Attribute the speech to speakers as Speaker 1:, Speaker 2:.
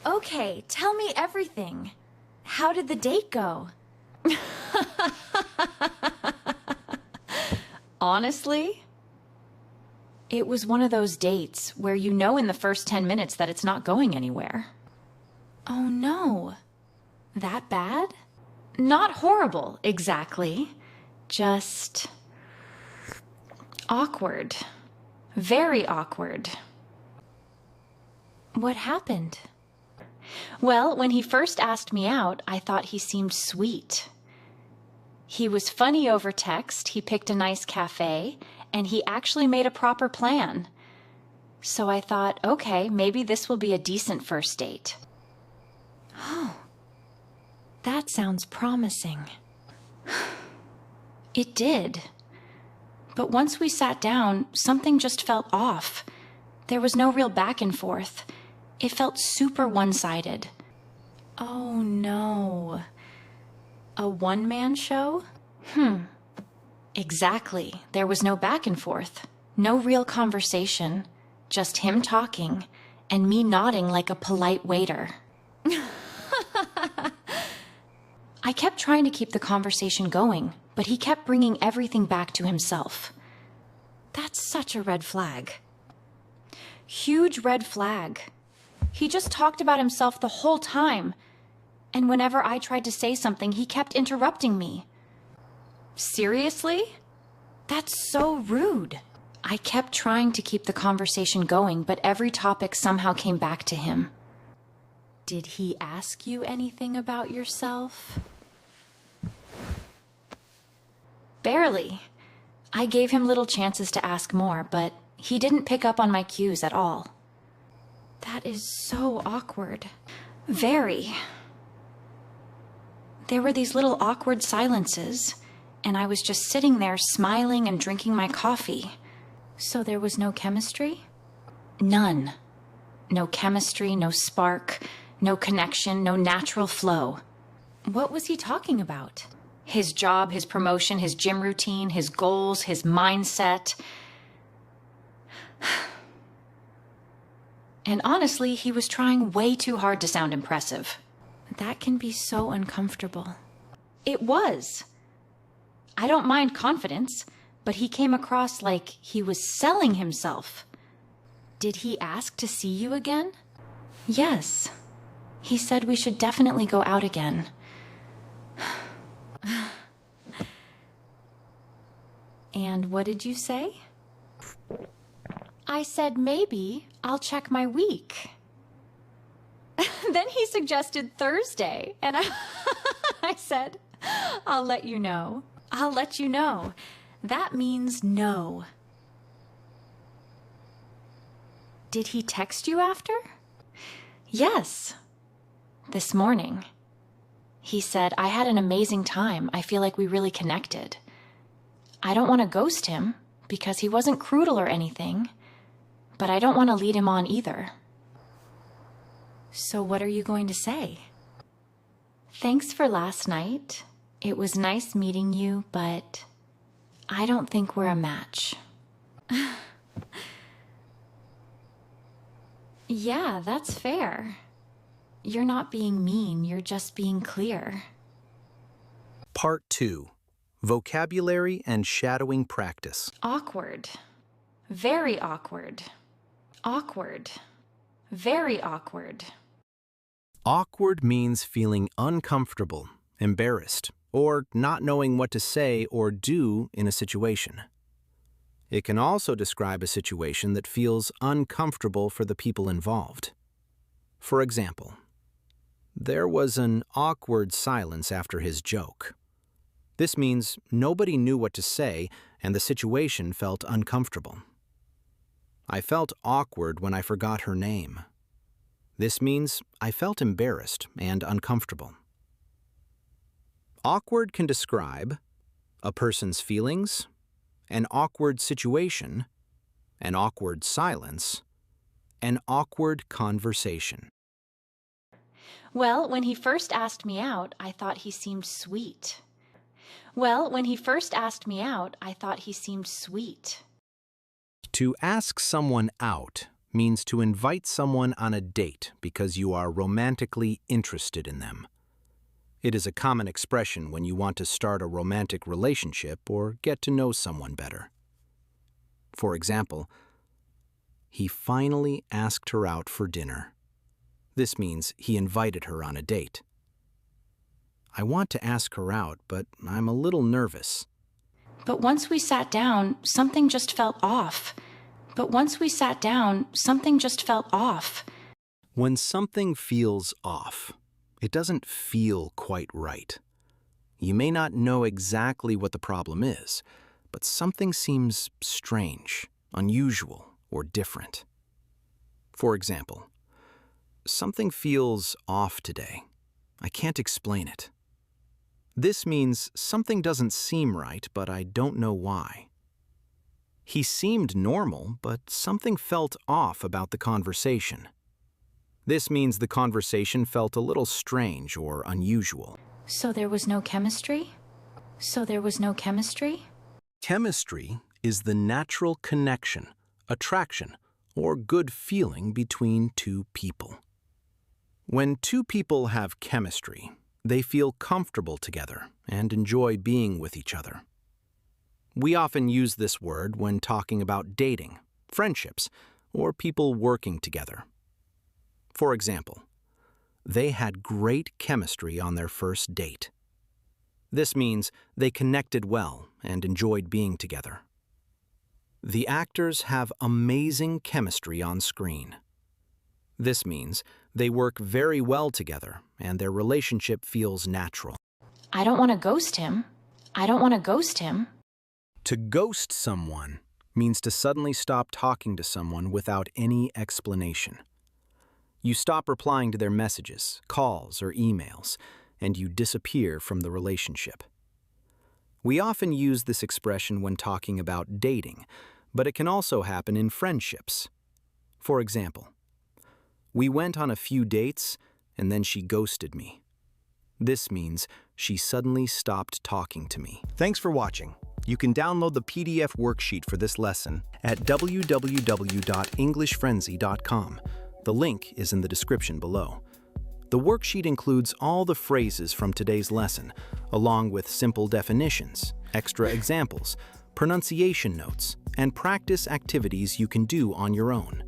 Speaker 1: Okay, tell me everything. How did the date go? Honestly, it was one of those dates where you know in the first 10 minutes that it's not going anywhere. Oh no. That bad? Not horrible, exactly. Just awkward. Very awkward. What happened? Well, when he first asked me out, I thought he seemed sweet. He was funny over text, he picked a nice cafe, and he actually made a proper plan. So I thought, okay, maybe this will be a decent first date. Oh, that sounds promising. It did. But once we sat down, something just felt off. There was no real back and forth. It felt super one-sided. Oh no. A one-man show? Exactly. There was no back and forth. No real conversation. Just him talking, and me nodding like a polite waiter. I kept trying to keep the conversation going, but he kept bringing everything back to himself. That's such a red flag. Huge red flag. He just talked about himself the whole time. And whenever I tried to say something, he kept interrupting me. Seriously? That's so rude. I kept trying to keep the conversation going, but every topic somehow came back to him. Did he ask you anything about yourself? Barely. I gave him little chances to ask more, but he didn't pick up on my cues at all. That is so awkward. Very. There were these little awkward silences, and I was just sitting there smiling and drinking my coffee. So there was no chemistry? None. No chemistry, no spark, no connection, no natural flow. What was he talking about? His job, his promotion, his gym routine, his goals, his mindset. And honestly, he was trying way too hard to sound impressive. That can be so uncomfortable. It was. I don't mind confidence, but he came across like he was selling himself. Did he ask to see you again? Yes. He said we should definitely go out again. And what did you say? I said maybe I'll check my week. Then he suggested Thursday, and I said, I'll let you know. I'll let you know. That means no. Did he text you after? Yes. This morning. He said, I had an amazing time. I feel like we really connected. I don't want to ghost him because he wasn't cruel or anything, but I don't want to lead him on either. So what are you going to say? Thanks for last night. It was nice meeting you, but I don't think we're a match. Yeah, that's fair. You're not being mean, you're just being clear.
Speaker 2: Part 2. Vocabulary and Shadowing Practice.
Speaker 1: Awkward. Very awkward. Awkward. Very awkward.
Speaker 2: Awkward means feeling uncomfortable, embarrassed, or not knowing what to say or do in a situation. It can also describe a situation that feels uncomfortable for the people involved. For example, there was an awkward silence after his joke. This means nobody knew what to say and the situation felt uncomfortable. I felt awkward when I forgot her name. This means I felt embarrassed and uncomfortable. Awkward can describe a person's feelings, an awkward situation, an awkward silence, an awkward conversation.
Speaker 1: Well, when he first asked me out, I thought he seemed sweet. To ask someone out
Speaker 2: means to invite someone on a date because you are romantically interested in them. It is a common expression when you want to start a romantic relationship or get to know someone better. For example, he finally asked her out for dinner. This means he invited her on a date. I want to ask her out, but I'm a little nervous.
Speaker 1: But once we sat down, something just felt off. But once we sat down, something just felt off.
Speaker 2: When something feels off, it doesn't feel quite right. You may not know exactly what the problem is, but something seems strange, unusual, or different. For example, something feels off today. I can't explain it. This means something doesn't seem right, but I don't know why. He seemed normal, but something felt off about the conversation. This means the conversation felt a little strange or unusual.
Speaker 1: So there was no chemistry? So there was no chemistry?
Speaker 2: Chemistry is the natural connection, attraction, or good feeling between two people. When two people have chemistry, they feel comfortable together and enjoy being with each other. We often use this word when talking about dating, friendships, or people working together. For example, they had great chemistry on their first date. This means they connected well and enjoyed being together. The actors have amazing chemistry on screen. This means they work very well together and their relationship feels natural.
Speaker 1: I don't want to ghost him. I don't want to ghost him.
Speaker 2: To ghost someone means to suddenly stop talking to someone without any explanation. You stop replying to their messages, calls, or emails, and you disappear from the relationship. We often use this expression when talking about dating, but it can also happen in friendships. For example, we went on a few dates, and then she ghosted me. This means she suddenly stopped talking to me. Thanks for watching. You can download the PDF worksheet for this lesson at www.englishfrenzy.com. The link is in the description below. The worksheet includes all the phrases from today's lesson, along with simple definitions, extra examples, pronunciation notes, and practice activities you can do on your own.